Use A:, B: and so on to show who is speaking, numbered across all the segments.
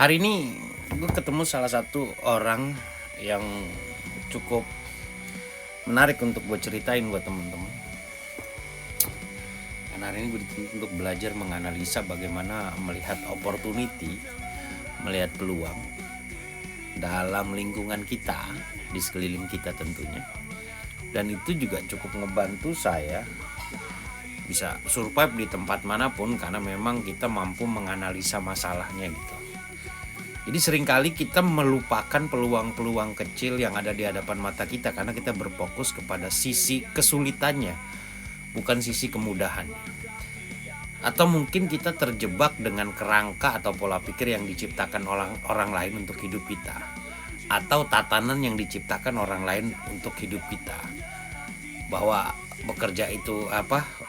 A: Hari ini gue ketemu salah satu orang yang cukup menarik untuk gue ceritain buat temen-temen. Karena hari ini gue dituntut untuk belajar menganalisa bagaimana melihat opportunity, melihat peluang dalam lingkungan kita, di sekeliling kita tentunya. Dan itu juga cukup ngebantu saya bisa survive di tempat manapun karena memang kita mampu menganalisa masalahnya gitu. Jadi seringkali kita melupakan peluang-peluang kecil yang ada di hadapan mata kita karena kita berfokus kepada sisi kesulitannya, bukan sisi kemudahannya. Atau mungkin kita terjebak dengan kerangka atau pola pikir yang diciptakan orang lain untuk hidup kita, atau tatanan yang diciptakan orang lain untuk hidup kita. Bahwa bekerja itu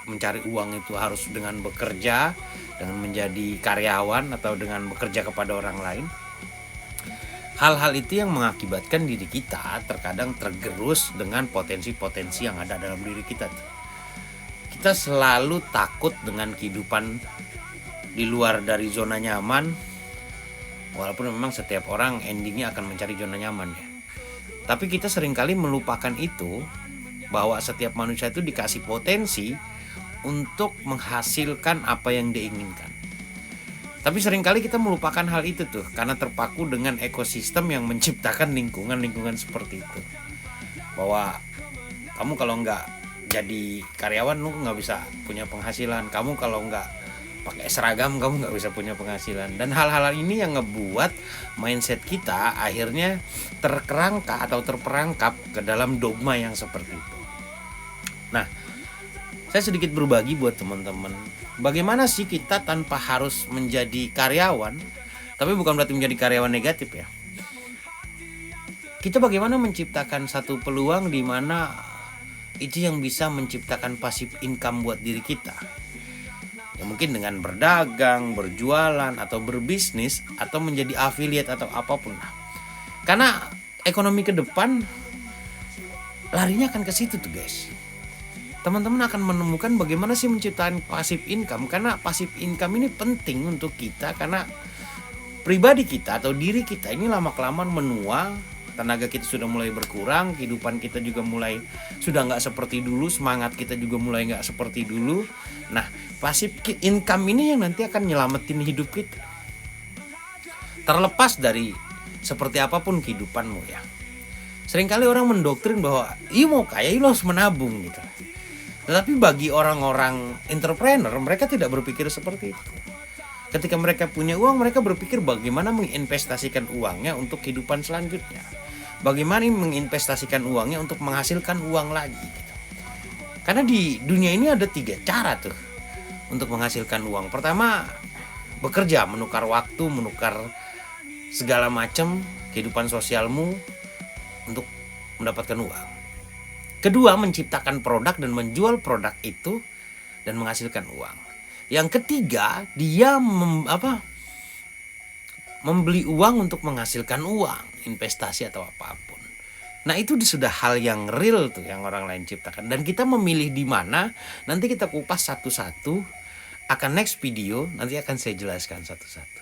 A: mencari uang itu harus dengan bekerja, dengan menjadi karyawan atau dengan bekerja kepada orang lain. Hal-hal itu yang mengakibatkan diri kita terkadang tergerus dengan potensi-potensi yang ada dalam diri kita. Kita selalu takut dengan kehidupan di luar dari zona nyaman, walaupun memang setiap orang endingnya akan mencari zona nyaman ya. Tapi kita seringkali melupakan itu, bahwa setiap manusia itu dikasih potensi untuk menghasilkan apa yang dia inginkan. Tapi seringkali kita melupakan hal itu tuh karena terpaku dengan ekosistem yang menciptakan lingkungan-lingkungan seperti itu. Bahwa kamu kalau nggak jadi karyawan lu nggak bisa punya penghasilan. Kamu kalau nggak pakai seragam kamu nggak bisa punya penghasilan. Dan hal-hal ini yang ngebuat mindset kita akhirnya terkerangka atau terperangkap ke dalam dogma yang seperti itu. Nah, saya sedikit berbagi buat teman-teman. Bagaimana sih kita tanpa harus menjadi karyawan, tapi bukan berarti menjadi karyawan negatif ya. Kita bagaimana menciptakan satu peluang di mana itu yang bisa menciptakan passive income buat diri kita. Ya mungkin dengan berdagang, berjualan, atau berbisnis, atau menjadi affiliate atau apapun. Karena ekonomi ke depan larinya akan ke situ tuh guys. Teman-teman akan menemukan bagaimana sih menciptakan passive income. Karena passive income ini penting untuk kita. Karena pribadi kita atau diri kita ini lama-kelamaan menua. Tenaga kita sudah mulai berkurang. Kehidupan kita juga mulai sudah gak seperti dulu. Semangat kita juga mulai gak seperti dulu. Nah, passive income ini yang nanti akan nyelamatin hidup kita. Terlepas dari seperti apapun kehidupanmu ya. Seringkali orang mendoktrin bahwa mau kaya, lo harus menabung gitu. Tetapi bagi orang-orang entrepreneur, mereka tidak berpikir seperti itu. Ketika mereka punya uang, mereka berpikir bagaimana menginvestasikan uangnya untuk kehidupan selanjutnya. Bagaimana menginvestasikan uangnya untuk menghasilkan uang lagi. Gitu. Karena di dunia ini ada 3 cara tuh untuk menghasilkan uang. Pertama, bekerja, menukar waktu, menukar segala macam kehidupan sosialmu untuk mendapatkan uang. Kedua, menciptakan produk dan menjual produk itu dan menghasilkan uang. Yang ketiga, dia membeli uang untuk menghasilkan uang, investasi atau apapun. Nah, itu sudah hal yang real tuh yang orang lain ciptakan. Dan kita memilih di mana, nanti kita kupas satu-satu. Akan next video, nanti akan saya jelaskan satu-satu.